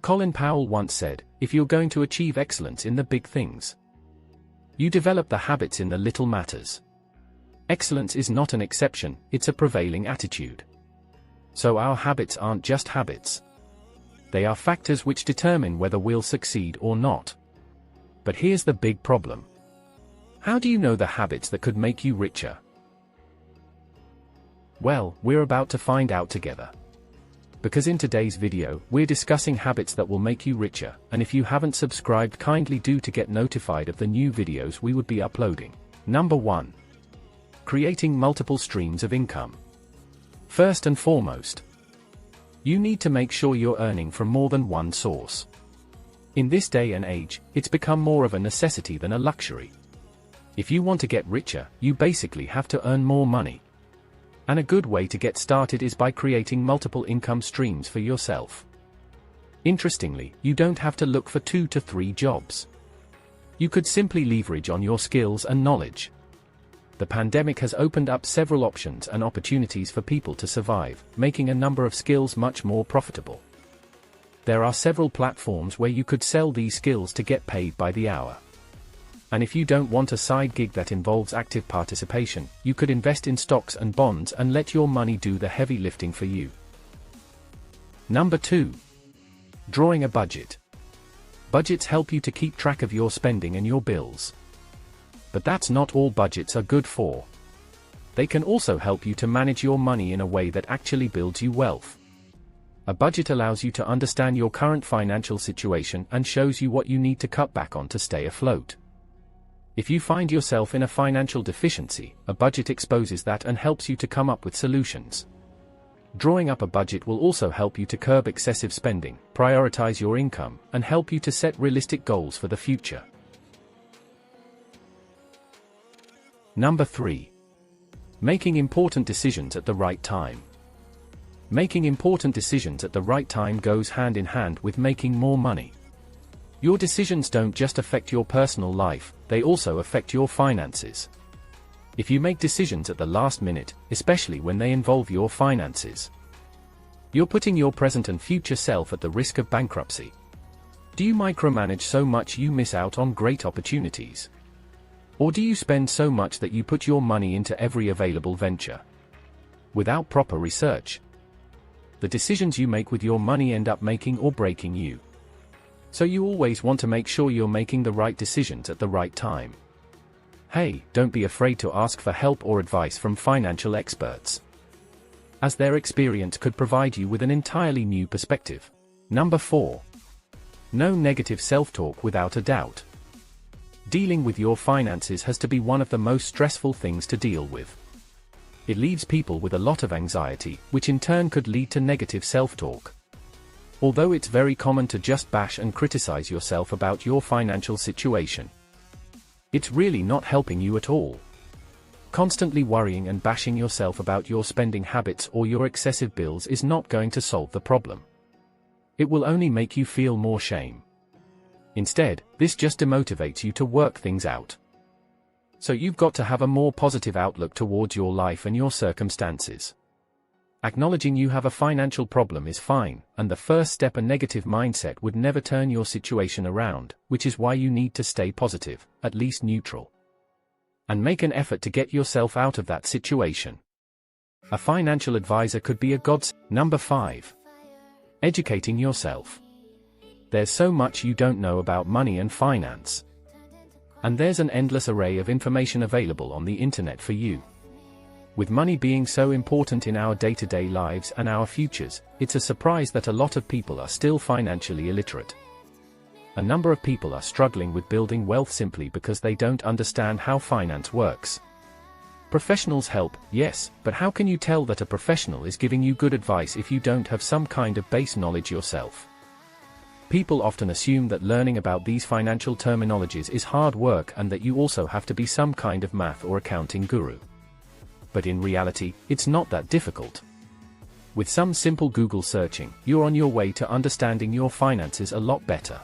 Colin Powell once said, if you're going to achieve excellence in the big things, you develop the habits in the little matters. Excellence is not an exception, it's a prevailing attitude. So our habits aren't just habits. They are factors which determine whether we'll succeed or not. But here's the big problem. How do you know the habits that could make you richer? Well, we're about to find out together. Because in today's video, we're discussing habits that will make you richer, and if you haven't subscribed, kindly do to get notified of the new videos we would be uploading. Number 1. Creating multiple streams of income. First and foremost, you need to make sure you're earning from more than one source. In this day and age, it's become more of a necessity than a luxury. If you want to get richer, you basically have to earn more money. And a good way to get started is by creating multiple income streams for yourself. Interestingly, you don't have to look for 2 to 3 jobs. You could simply leverage on your skills and knowledge. The pandemic has opened up several options and opportunities for people to survive, making a number of skills much more profitable. There are several platforms where you could sell these skills to get paid by the hour. And if you don't want a side gig that involves active participation, you could invest in stocks and bonds and let your money do the heavy lifting for you. Number 2. Drawing a budget. Budgets help you to keep track of your spending and your bills. But that's not all budgets are good for. They can also help you to manage your money in a way that actually builds you wealth. A budget allows you to understand your current financial situation and shows you what you need to cut back on to stay afloat. If you find yourself in a financial deficiency, a budget exposes that and helps you to come up with solutions. Drawing up a budget will also help you to curb excessive spending, prioritize your income, and help you to set realistic goals for the future. Number 3. Making important decisions at the right time. Making important decisions at the right time goes hand in hand with making more money. Your decisions don't just affect your personal life, they also affect your finances. If you make decisions at the last minute, especially when they involve your finances, you're putting your present and future self at the risk of bankruptcy. Do you micromanage so much you miss out on great opportunities? Or do you spend so much that you put your money into every available venture without proper research? The decisions you make with your money end up making or breaking you. So you always want to make sure you're making the right decisions at the right time. Hey, don't be afraid to ask for help or advice from financial experts, as their experience could provide you with an entirely new perspective. Number 4. No negative self-talk without a doubt. Dealing with your finances has to be one of the most stressful things to deal with. It leaves people with a lot of anxiety, which in turn could lead to negative self-talk. Although it's very common to just bash and criticize yourself about your financial situation, it's really not helping you at all. Constantly worrying and bashing yourself about your spending habits or your excessive bills is not going to solve the problem. It will only make you feel more shame. Instead, this just demotivates you to work things out. So you've got to have a more positive outlook towards your life and your circumstances. Acknowledging you have a financial problem is fine, and the first step, a negative mindset, would never turn your situation around, which is why you need to stay positive, at least neutral, and make an effort to get yourself out of that situation. A financial advisor could be a godsend. Number 5. Educating yourself. There's so much you don't know about money and finance. And there's an endless array of information available on the internet for you. With money being so important in our day-to-day lives and our futures, it's a surprise that a lot of people are still financially illiterate. A number of people are struggling with building wealth simply because they don't understand how finance works. Professionals help, yes, but how can you tell that a professional is giving you good advice if you don't have some kind of base knowledge yourself? People often assume that learning about these financial terminologies is hard work and that you also have to be some kind of math or accounting guru. But in reality, it's not that difficult. With some simple Google searching, you're on your way to understanding your finances a lot better.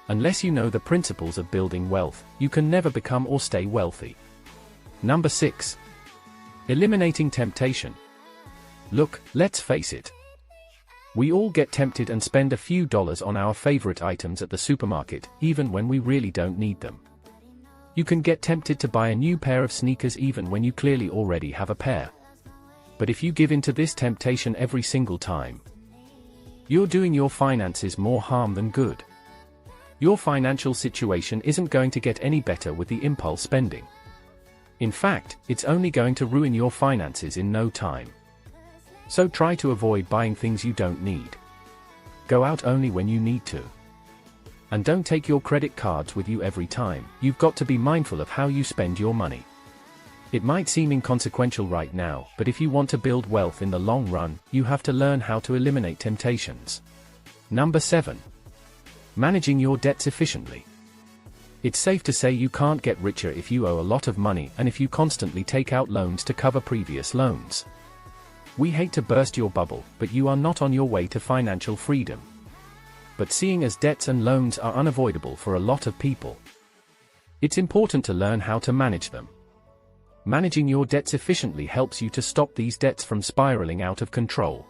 Unless you know the principles of building wealth, you can never become or stay wealthy. Number 6. Eliminating temptation. Look, let's face it. We all get tempted and spend a few dollars on our favorite items at the supermarket, even when we really don't need them. You can get tempted to buy a new pair of sneakers even when you clearly already have a pair. But if you give in to this temptation every single time, you're doing your finances more harm than good. Your financial situation isn't going to get any better with the impulse spending. In fact, it's only going to ruin your finances in no time. So try to avoid buying things you don't need. Go out only when you need to. And don't take your credit cards with you every time. You've got to be mindful of how you spend your money. It might seem inconsequential right now, but if you want to build wealth in the long run, you have to learn how to eliminate temptations. Number 7. Managing your debts efficiently. It's safe to say you can't get richer if you owe a lot of money and if you constantly take out loans to cover previous loans. We hate to burst your bubble, but you are not on your way to financial freedom. But seeing as debts and loans are unavoidable for a lot of people, it's important to learn how to manage them. Managing your debts efficiently helps you to stop these debts from spiraling out of control.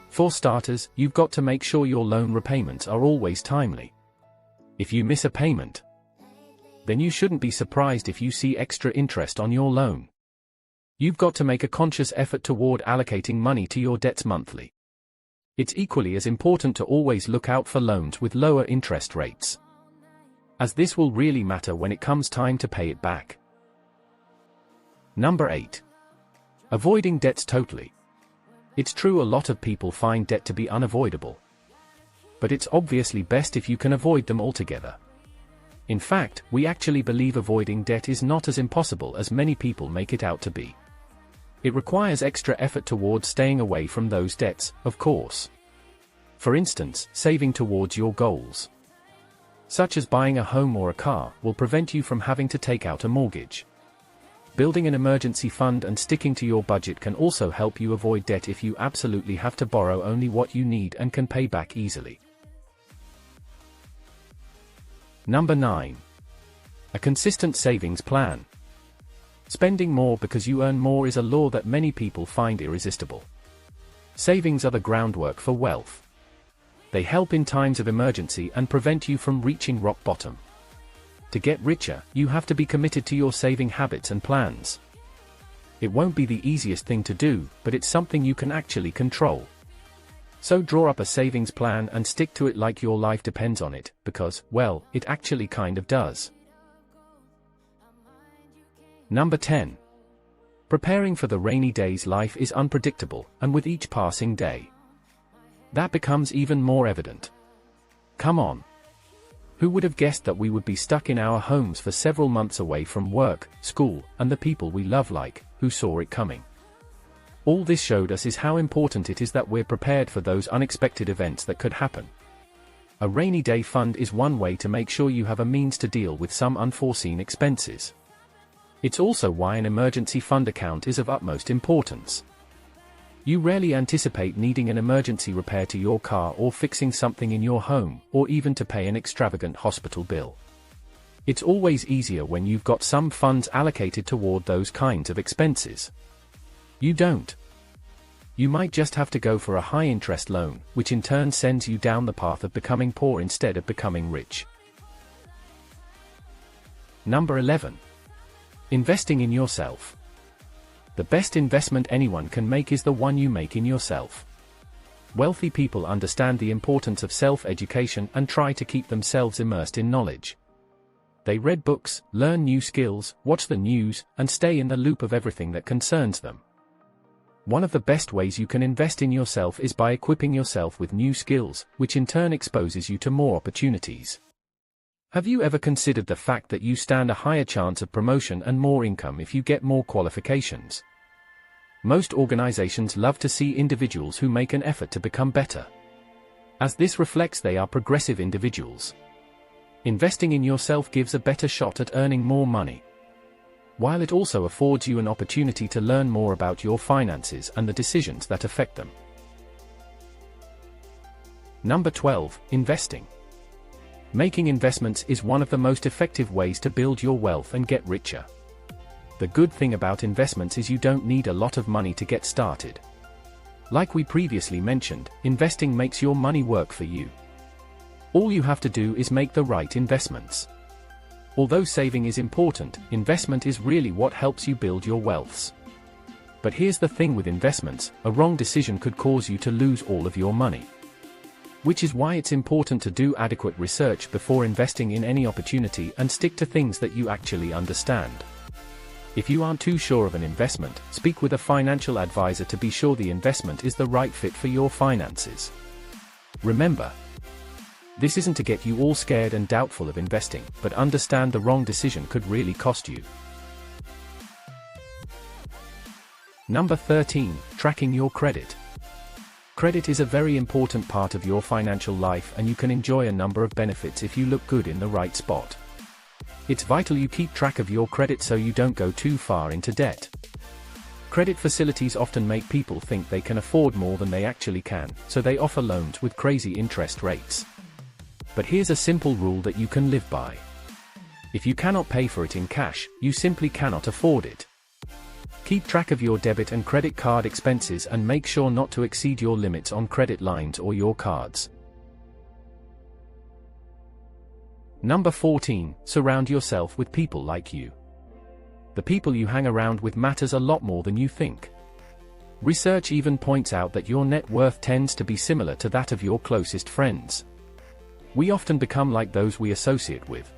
For starters, you've got to make sure your loan repayments are always timely. If you miss a payment, then you shouldn't be surprised if you see extra interest on your loan. You've got to make a conscious effort toward allocating money to your debts monthly. It's equally as important to always look out for loans with lower interest rates, as this will really matter when it comes time to pay it back. Number 8. Avoiding debts totally. It's true a lot of people find debt to be unavoidable, but it's obviously best if you can avoid them altogether. In fact, we actually believe avoiding debt is not as impossible as many people make it out to be. It requires extra effort towards staying away from those debts, of course. For instance, saving towards your goals, such as buying a home or a car, will prevent you from having to take out a mortgage. Building an emergency fund and sticking to your budget can also help you avoid debt if you absolutely have to borrow only what you need and can pay back easily. Number 9. A consistent savings plan. Spending more because you earn more is a law that many people find irresistible. Savings are the groundwork for wealth. They help in times of emergency and prevent you from reaching rock bottom. To get richer, you have to be committed to your saving habits and plans. It won't be the easiest thing to do, but it's something you can actually control. So draw up a savings plan and stick to it like your life depends on it, because, well, it actually kind of does. Number 10. Preparing for the rainy days. Life is unpredictable, and with each passing day, that becomes even more evident. Come on. Who would have guessed that we would be stuck in our homes for several months away from work, school, and the people we love? Who saw it coming? All this showed us is how important it is that we're prepared for those unexpected events that could happen. A rainy day fund is one way to make sure you have a means to deal with some unforeseen expenses. It's also why an emergency fund account is of utmost importance. You rarely anticipate needing an emergency repair to your car or fixing something in your home, or even to pay an extravagant hospital bill. It's always easier when you've got some funds allocated toward those kinds of expenses. You don't. You might just have to go for a high-interest loan, which in turn sends you down the path of becoming poor instead of becoming rich. Number 11. Investing in yourself. The best investment anyone can make is the one you make in yourself. Wealthy people understand the importance of self-education and try to keep themselves immersed in knowledge. They read books, learn new skills, watch the news, and stay in the loop of everything that concerns them. One of the best ways you can invest in yourself is by equipping yourself with new skills, which in turn exposes you to more opportunities. Have you ever considered the fact that you stand a higher chance of promotion and more income if you get more qualifications? Most organizations love to see individuals who make an effort to become better, as this reflects they are progressive individuals. Investing in yourself gives a better shot at earning more money, while it also affords you an opportunity to learn more about your finances and the decisions that affect them. Number 12. Investing. Making investments is one of the most effective ways to build your wealth and get richer. The good thing about investments is you don't need a lot of money to get started. Like we previously mentioned, investing makes your money work for you. All you have to do is make the right investments. Although saving is important, investment is really what helps you build your wealths. But here's the thing with investments, a wrong decision could cause you to lose all of your money. Which is why it's important to do adequate research before investing in any opportunity and stick to things that you actually understand. If you aren't too sure of an investment, speak with a financial advisor to be sure the investment is the right fit for your finances. Remember, this isn't to get you all scared and doubtful of investing, but understand the wrong decision could really cost you. Number 13, tracking your credit. Credit is a very important part of your financial life, and you can enjoy a number of benefits if you look good in the right spot. It's vital you keep track of your credit so you don't go too far into debt. Credit facilities often make people think they can afford more than they actually can, so they offer loans with crazy interest rates. But here's a simple rule that you can live by. If you cannot pay for it in cash, you simply cannot afford it. Keep track of your debit and credit card expenses and make sure not to exceed your limits on credit lines or your cards. Number 14, surround yourself with people like you. The people you hang around with matters a lot more than you think. Research even points out that your net worth tends to be similar to that of your closest friends. We often become like those we associate with.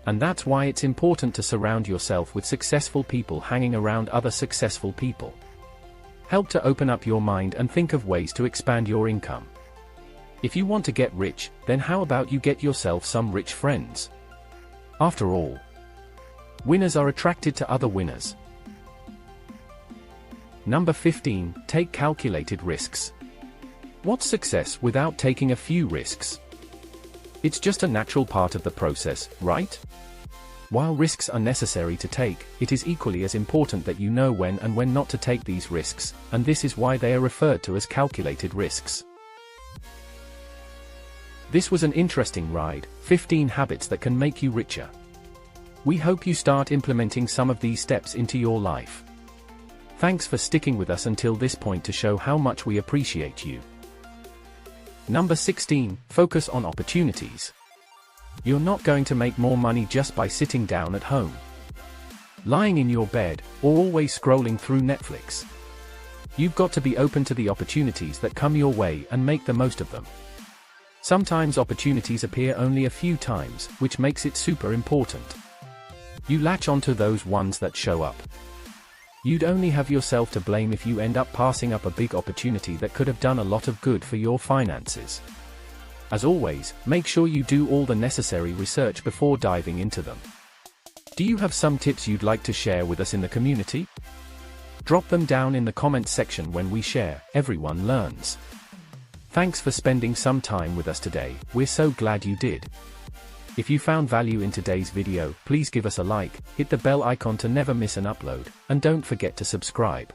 And that's why it's important to surround yourself with successful people. Hanging around other successful people help to open up your mind and think of ways to expand your income. If you want to get rich, then how about you get yourself some rich friends? After all, winners are attracted to other winners. Number 15, take calculated risks. What's success without taking a few risks? It's just a natural part of the process, right? While risks are necessary to take, it is equally as important that you know when and when not to take these risks, and this is why they are referred to as calculated risks. This was an interesting ride, 15 habits that can make you richer. We hope you start implementing some of these steps into your life. Thanks for sticking with us until this point to show how much we appreciate you. Number 16, focus on opportunities. You're not going to make more money just by sitting down at home, lying in your bed, or always scrolling through Netflix. You've got to be open to the opportunities that come your way and make the most of them. Sometimes opportunities appear only a few times, which makes it super important you latch onto those ones that show up. You'd only have yourself to blame if you end up passing up a big opportunity that could have done a lot of good for your finances. As always, make sure you do all the necessary research before diving into them. Do you have some tips you'd like to share with us in the community? Drop them down in the comments section. When we share, everyone learns. Thanks for spending some time with us today, we're so glad you did. If you found value in today's video, please give us a like, hit the bell icon to never miss an upload, and don't forget to subscribe.